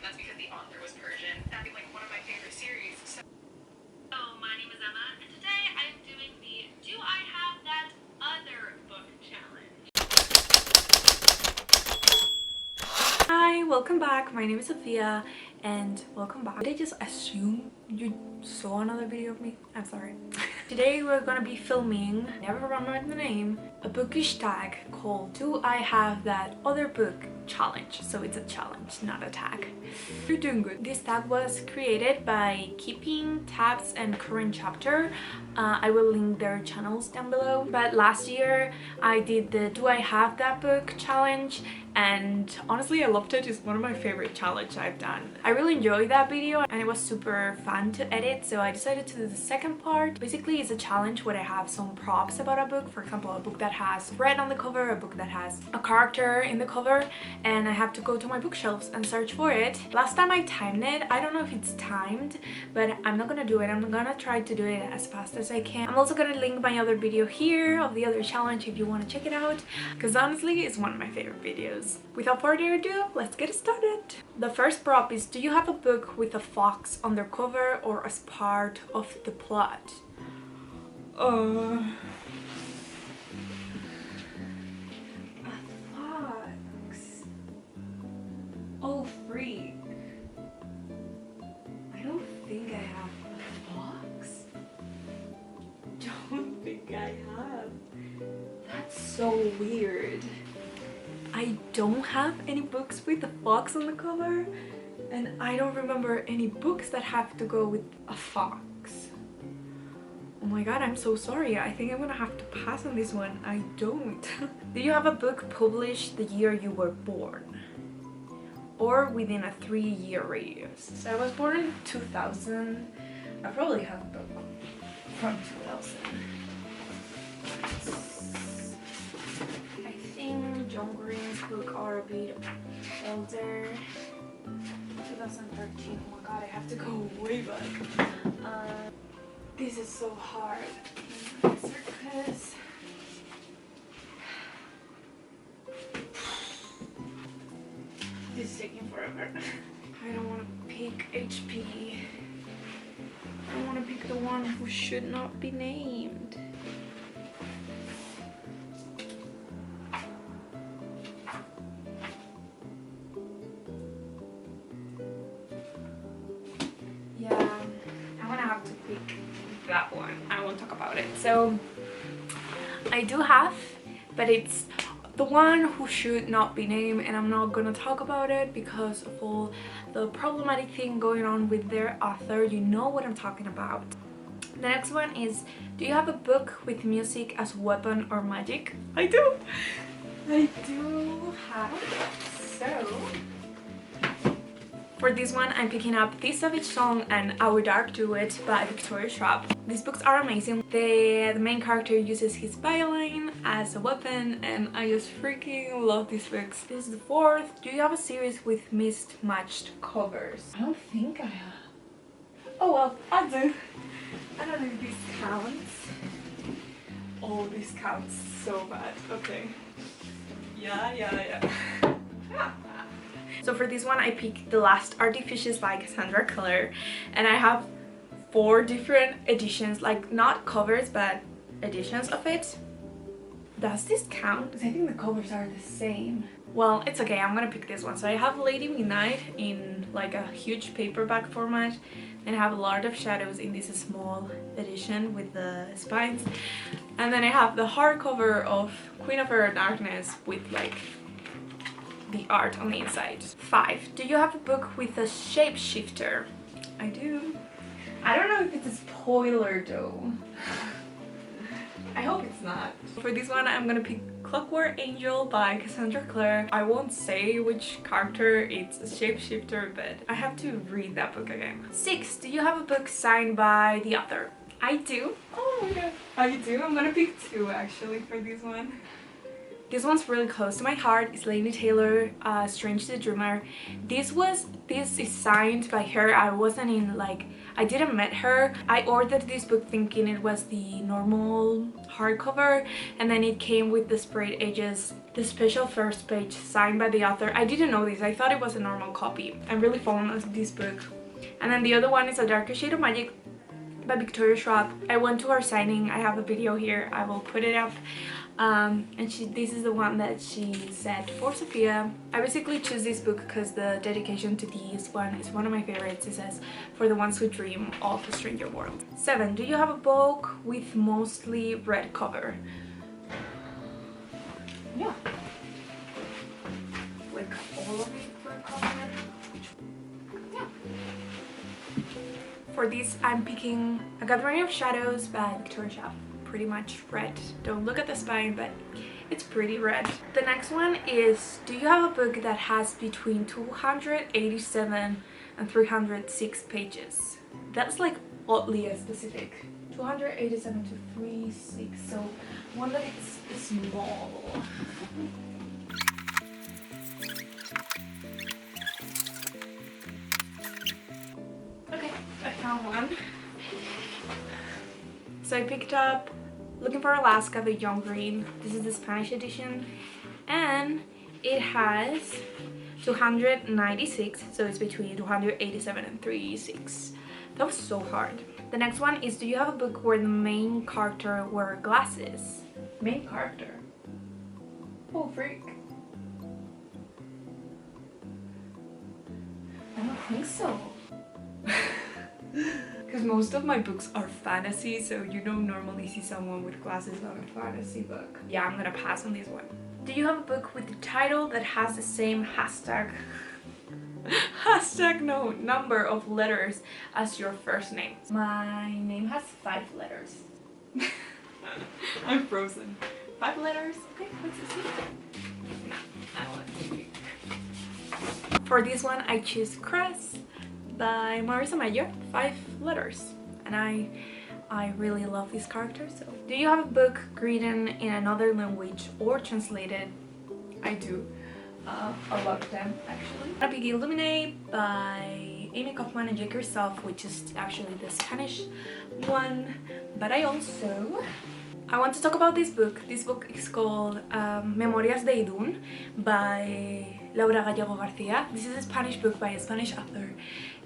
That's because the author was Persian. That's like one of my favorite series. So my name is Emma, and today I am doing the Do I Have That Other Book Challenge. Hi, welcome back. My name is Sophia and welcome back. Did I just assume you saw another video of me? I'm sorry. Today we're gonna be filming, never remember the name, a bookish tag called Do I Have That Other Book Challenge. So it's a challenge, not a tag. You're doing good. This tag was created by Keeping Tabs and Current Chapter. I will link their channels down below. But last year I did the Do I Have That Book challenge, and honestly I loved it. It's one of my favorite challenges I've done. I really enjoyed that video and it was super fun to edit, so I decided to do the second part. Basically it's a challenge where I have some props about a book, for example a book that has red on the cover, a book that has a character in the cover, and I have to go to my bookshelves and search for it. Last time I timed it, I don't know if it's timed, but I'm not gonna do it. I'm gonna try to do it as fast as I can. I'm also gonna link my other video here of the other challenge if you want to check it out, because honestly it's one of my favorite videos. Without further ado, let's get started. The first prop is, do you have a book with a fox on their cover or as part of the plot? A fox. Oh freak. I don't think I have a fox. Don't think I have. That's so weird. I don't have any books with a fox on the cover, and I don't remember any books that have to go with a fox. Oh my god, I'm so sorry. I think I'm gonna have to pass on this one. I don't. Do you have a book published the year you were born? Or within a 3-year radius? So I was born in 2000. I probably have a book from 2000. John Green's book are a bit older. 2013. Oh my god, I have to go way back. This is so hard. Circus. This is taking forever. I don't want to pick HP. I want to pick the one who should not be named. That one. I won't talk about it. So I do have, but it's the one who should not be named, and I'm not gonna talk about it because of all the problematic thing going on with their author. You know what I'm talking about. The next one is, do you have a book with music as weapon or magic? I do. I do have. So for this one, I'm picking up This Savage Song and Our Dark Duet by Victoria Schwab. These books are amazing. The main character uses his violin as a weapon, and I just freaking love these books. This is the fourth. Do you have a series with mismatched covers? I don't think I have. Oh well, I do. I don't know if this counts. Oh, this counts so bad. Okay. Yeah. So for this one I picked The Last Artificials by Cassandra Clare, and I have 4 different editions, like not covers but editions of it. Does this count? Because I think the covers are the same. Well, it's okay, I'm gonna pick this one. So I have Lady Midnight in like a huge paperback format, and I have Lord of Shadows in this small edition with the spines, and then I have the hardcover of Queen of Her Darkness with like the art on the inside. 5. Do you have a book with a shapeshifter? I do. I don't know if it's a spoiler though. I hope it's not. For this one I'm gonna pick Clockwork Angel by Cassandra Clare. I won't say which character it's a shapeshifter, but I have to read that book again. 6. Do you have a book signed by the author? I do. Oh my god. I do. I'm gonna pick 2 actually for this one. This one's really close to my heart. It's Laini Taylor, Strange the Dreamer. This is signed by her. I didn't met her. I ordered this book thinking it was the normal hardcover, and then it came with the sprayed edges the special first page signed by the author. I didn't know this. I thought it was a normal copy. I'm really fond of this book. And then the other one is A Darker Shade of Magic by Victoria Schwab. I went to her signing. I have a video here. I will put it up. And this is the one that she said for Sophia. I basically choose this book because the dedication to this one is one of my favorites. It says, "For the ones who dream of a stranger world." 7. Do you have a book with mostly red cover? Yeah. Like all of it red cover? Yeah. For this, I'm picking A Gathering of Shadows by Victoria Schwab. Pretty much red. Don't look at the spine, but it's pretty red. The next one is, do you have a book that has between 287 and 306 pages? That's like oddly specific. 287 to 306, so one that is small. Okay, I found one. So I picked up Looking for Alaska by John Green. This is the Spanish edition, and it has 296, so it's between 287 and 306. That was so hard. The next one is, do you have a book where the main character wear glasses? Main character? Oh freak. I don't think so. Because most of my books are fantasy, so you don't normally see someone with glasses on a fantasy book. Yeah, I'm gonna pass on this one. Do you have a book with the title that has the same no, number of letters as your first name? My name has 5 letters. I'm frozen. 5 letters? Okay, let's see. No, I don't want to. For this one, I choose Cress by Marisa Mayer, 5 letters, and I really love this character. So, do you have a book written in another language or translated? I do. A lot of them actually. I pick Illuminate by Amy Kaufman and J. Christoph, which is actually the Spanish one. But I want to talk about this book. This book is called Memorias de Idún by Laura Gallego Garcia. This is a Spanish book by a Spanish author,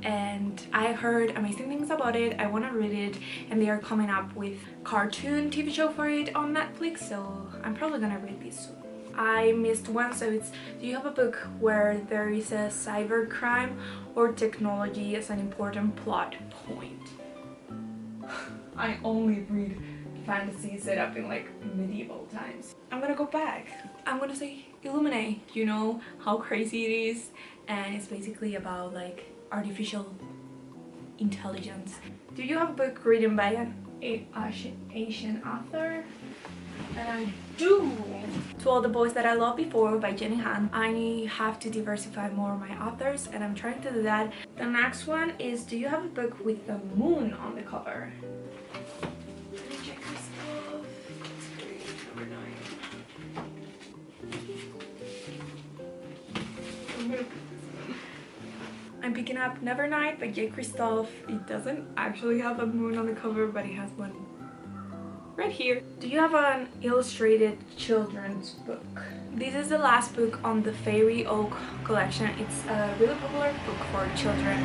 and I heard amazing things about it. I want to read it, and they are coming up with cartoon TV show for it on Netflix, so I'm probably gonna read this soon. I missed one, so it's, do you have a book where there is a cybercrime or technology as an important plot point? I only read fantasy set up in like medieval times. I'm gonna go back. I'm gonna say Illuminate. You know how crazy it is, and it's basically about like artificial intelligence. Do you have a book written by an Asian author? And I do. To All the Boys That I Loved Before by Jenny Han. I have to diversify more of my authors, and I'm trying to do that. The next one is, do you have a book with the moon on the cover? Let me check this off. Number 9. I'm picking up Nevernight by J. Christoph. It doesn't actually have a moon on the cover, but it has one right here. Do you have an illustrated children's book? This is the last book on the Fairy Oak collection. It's a really popular book for children.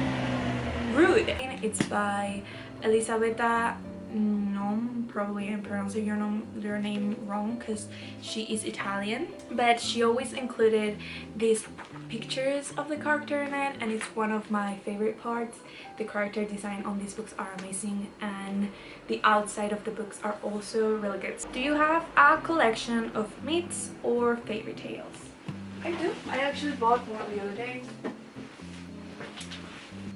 Rude! It's by Elisabetta Nom. Probably I'm pronouncing your name wrong because she is Italian, but she always included these pictures of the character in it, and it's one of my favorite parts. The character design on these books are amazing, and the outside of the books are also really good. Do you have a collection of myths or fairy tales? I do. I actually bought one the other day.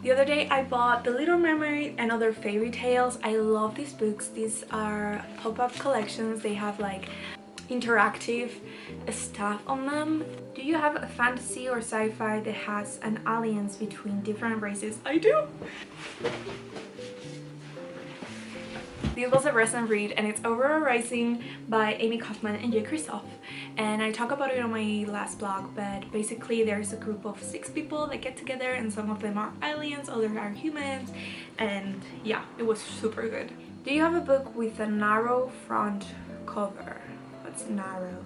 The other day I bought The Little Mermaid and Other Fairy Tales. I love these books. These are pop-up collections. They have like interactive stuff on them. Do you have a fantasy or sci-fi that has an alliance between different races? I do! This was a recent read, and it's Aurora Rising by Amy Kaufman and J. Christoph. And I talk about it on my last blog, but basically there's a group of 6 people that get together, and some of them are aliens, others are humans, and yeah, it was super good. Do you have a book with a narrow front cover? What's narrow?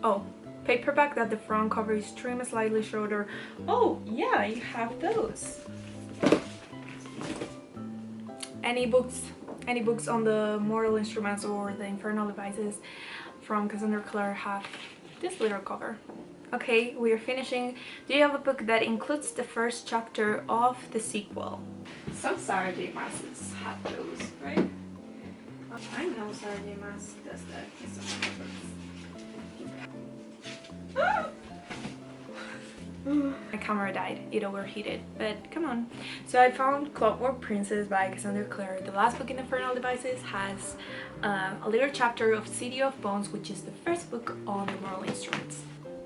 Oh, paperback that the front cover is trim slightly shorter. Oh yeah, you have those. Any books on the Mortal Instruments or the Infernal Devices from Cassandra Clare have this little cover. Okay, we are finishing. Do you have a book that includes the first chapter of the sequel? Some Saturday masses have those, right? I know Saturday Mass does that in some of the books. My camera died, it overheated, but come on. So I found Clockwork Princess by Cassandra Clare. The last book in Infernal Devices has a little chapter of City of Bones, which is the first book on the Mortal Instruments.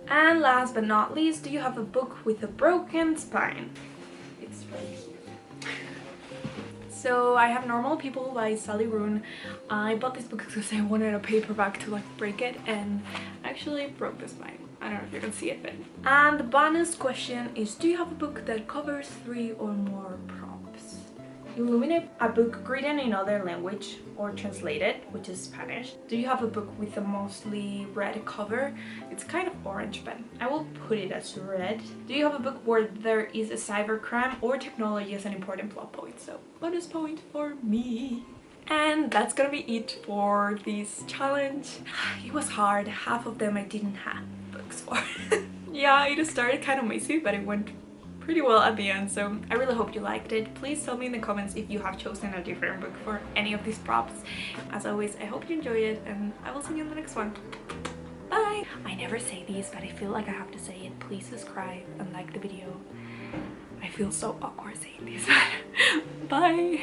And last but not least, do you have a book with a broken spine? It's right here. So I have Normal People by Sally Roon. I bought this book because I wanted a paperback to like break it, and actually broke the spine. I don't know if you can see it, but... And the bonus question is, do you have a book that covers 3 or more prompts? Illuminate a book written in other language or translated, which is Spanish. Do you have a book with a mostly red cover? It's kind of orange, but I will put it as red. Do you have a book where there is a cybercrime or technology as an important plot point? So bonus point for me. And that's gonna be it for this challenge. It was hard. Half of them I didn't have books for. Yeah, it started kind of messy, but it went pretty well at the end, so I really hope you liked it. Please tell me in the comments if you have chosen a different book for any of these props. As always, I hope you enjoyed it, and I will see you in the next one. Bye! I never say this, but I feel like I have to say it. Please subscribe and like the video. I feel so awkward saying this. Bye!